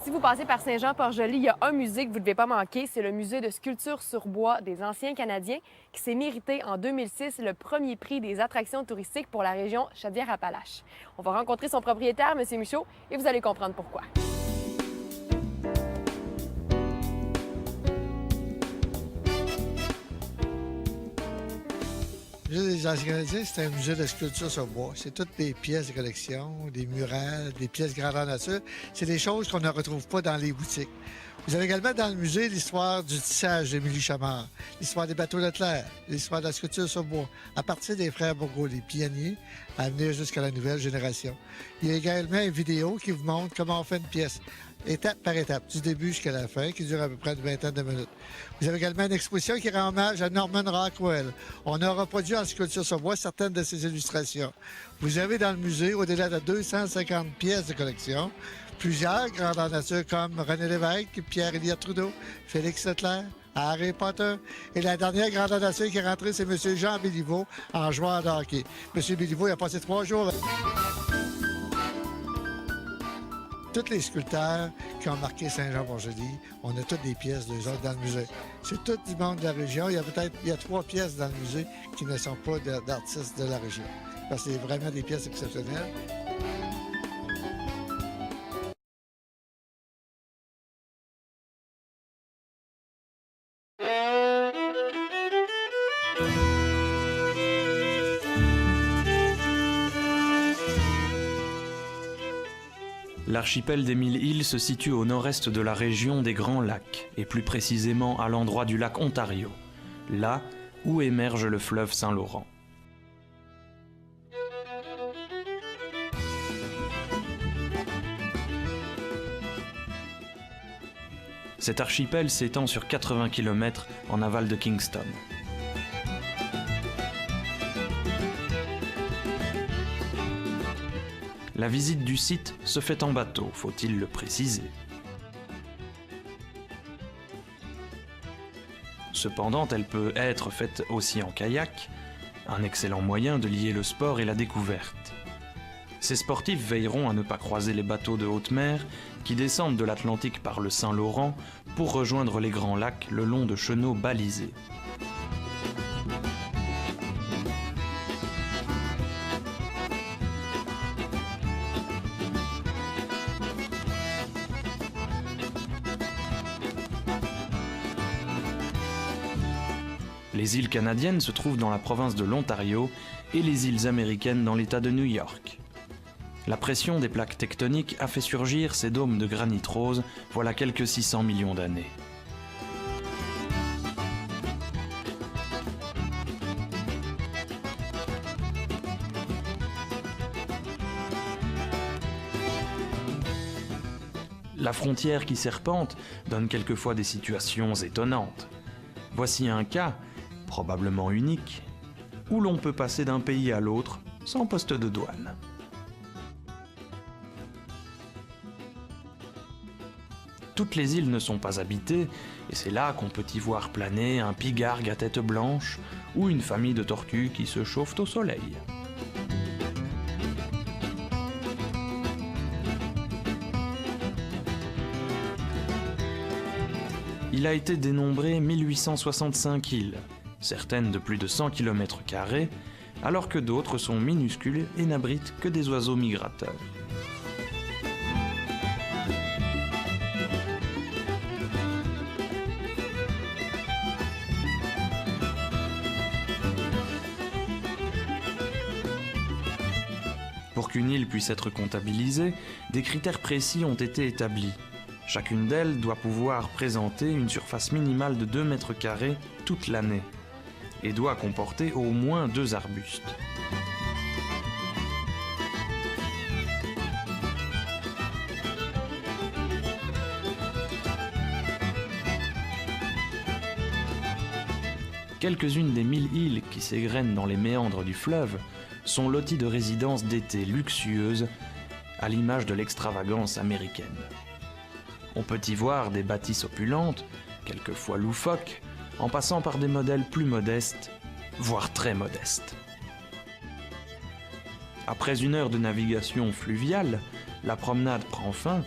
Si vous passez par Saint-Jean-Port-Joli, il y a un musée que vous ne devez pas manquer. C'est le musée de sculpture sur bois des Anciens Canadiens qui s'est mérité en 2006 le premier prix des attractions touristiques pour la région Chaudière-Appalaches. On va rencontrer son propriétaire, M. Michaud, et vous allez comprendre pourquoi. Le musée des Anciens Canadiens, c'est un musée de sculpture sur bois. C'est toutes des pièces de collection, des murales, des pièces grandeur nature. C'est des choses qu'on ne retrouve pas dans les boutiques. Vous avez également dans le musée l'histoire du tissage d'Émilie Chamard, l'histoire des bateaux de Leclerc, l'histoire de la sculpture sur bois, à partir des frères Bourgault, les pionniers, à venir jusqu'à la nouvelle génération. Il y a également une vidéo qui vous montre comment on fait une pièce, étape par étape, du début jusqu'à la fin, qui dure à peu près une vingtaine de minutes. Vous avez également une exposition qui rend hommage à Norman Rockwell. On a reproduit en sculpture sur bois certaines de ses illustrations. Vous avez dans le musée, au-delà de 250 pièces de collection, plusieurs grandeurs nature comme René Lévesque, Pierre-Éliott Trudeau, Félix Leclerc, Harry Potter. Et la dernière grandeur nature qui est rentrée, c'est M. Jean Béliveau en joueur de hockey. M. Béliveau, il a passé 3 jours. Tous les sculpteurs qui ont marqué Saint-Jean-Port-Joli, on a toutes des pièces d'eux autres dans le musée. C'est tout du monde de la région. Il y a 3 pièces dans le musée qui ne sont pas d'artistes de la région. Parce que c'est vraiment des pièces exceptionnelles. L'archipel des Mille Îles se situe au nord-est de la région des Grands Lacs, et plus précisément à l'endroit du lac Ontario, là où émerge le fleuve Saint-Laurent. Cet archipel s'étend sur 80 km en aval de Kingston. La visite du site se fait en bateau, faut-il le préciser. Cependant, elle peut être faite aussi en kayak, un excellent moyen de lier le sport et la découverte. Ces sportifs veilleront à ne pas croiser les bateaux de haute mer qui descendent de l'Atlantique par le Saint-Laurent pour rejoindre les Grands Lacs le long de chenaux balisés. Les îles canadiennes se trouvent dans la province de l'Ontario et les îles américaines dans l'État de New York. La pression des plaques tectoniques a fait surgir ces dômes de granit rose voilà quelques 600 millions d'années. La frontière qui serpente donne quelquefois des situations étonnantes. Voici un cas, probablement unique, où l'on peut passer d'un pays à l'autre sans poste de douane. Toutes les îles ne sont pas habitées, et c'est là qu'on peut y voir planer un pigargue à tête blanche ou une famille de tortues qui se chauffent au soleil. Il a été dénombré 1865 îles, certaines de plus de 100 km², alors que d'autres sont minuscules et n'abritent que des oiseaux migrateurs. Pour qu'une île puisse être comptabilisée, des critères précis ont été établis. Chacune d'elles doit pouvoir présenter une surface minimale de 2 mètres carrés toute l'année et doit comporter au moins 2 arbustes. Quelques-unes des 1000 îles qui s'égrènent dans les méandres du fleuve sont loties de résidences d'été luxueuses, à l'image de l'extravagance américaine. On peut y voir des bâtisses opulentes, quelquefois loufoques, en passant par des modèles plus modestes, voire très modestes. Après une heure de navigation fluviale, la promenade prend fin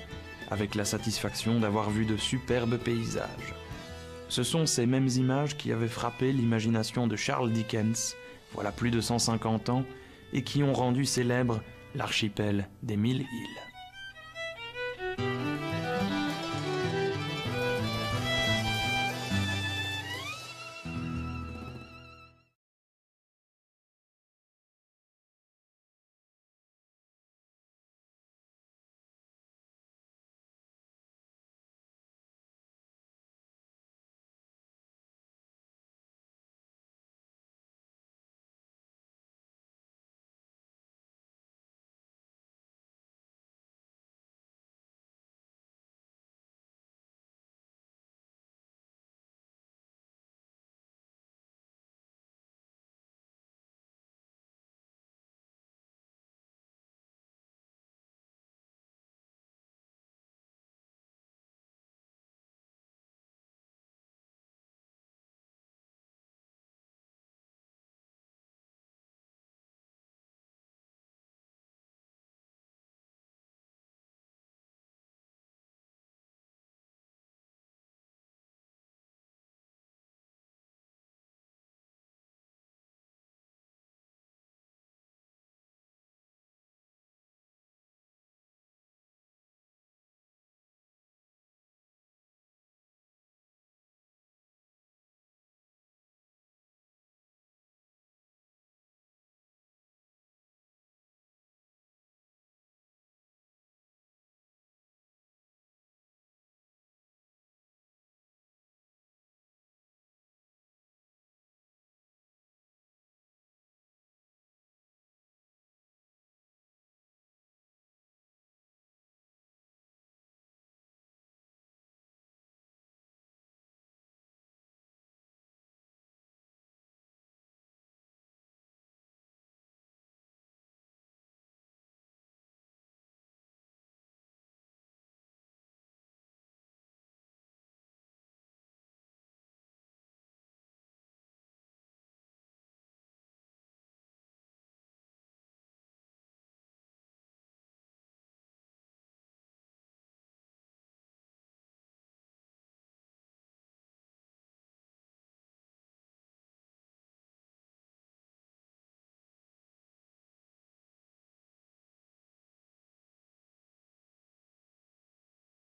avec la satisfaction d'avoir vu de superbes paysages. Ce sont ces mêmes images qui avaient frappé l'imagination de Charles Dickens, voilà plus de 150 ans, et qui ont rendu célèbre l'archipel des 1000 îles.